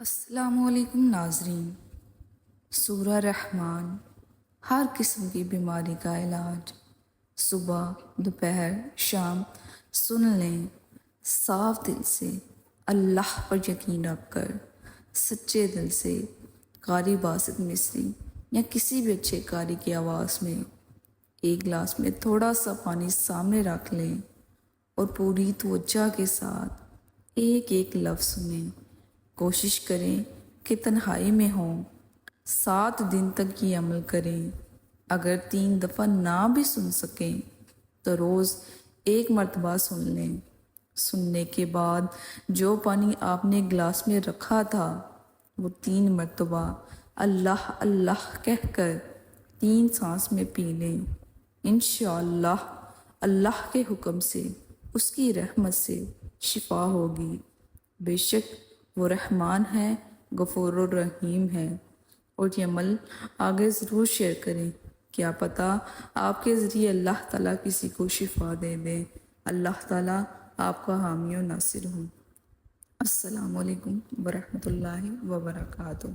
السلام علیکم ناظرین۔ سورہ رحمان، ہر قسم کی بیماری کا علاج۔ صبح، دوپہر، شام سن لیں صاف دل سے، اللہ پر یقین رکھ کر، سچے دل سے۔ قاری باسط مصری یا کسی بھی اچھے قاری کی آواز میں ایک گلاس میں تھوڑا سا پانی سامنے رکھ لیں اور پوری توجہ کے ساتھ ایک ایک لفظ سنیں۔ کوشش کریں کہ تنہائی میں ہوں، 7 دن تک یہ عمل کریں۔ اگر 3 دفعہ نہ بھی سن سکیں تو روز 1 مرتبہ سن لیں۔ سننے کے بعد جو پانی آپ نے گلاس میں رکھا تھا وہ 3 مرتبہ اللہ اللہ کہہ کر 3 سانس میں پی لیں۔ انشاءاللہ اللہ کے حکم سے، اس کی رحمت سے شفا ہوگی۔ بے شک وہ رحمان ہے، غفور الرحیم ہے۔ اور یہ عمل آگے ضرور شیئر کریں، کیا پتہ آپ کے ذریعے اللہ تعالیٰ کسی کو شفا دے دیں۔ اللہ تعالیٰ آپ کا حامی و ناصر ہوں۔ السلام علیکم ورحمۃ اللہ وبرکاتہ۔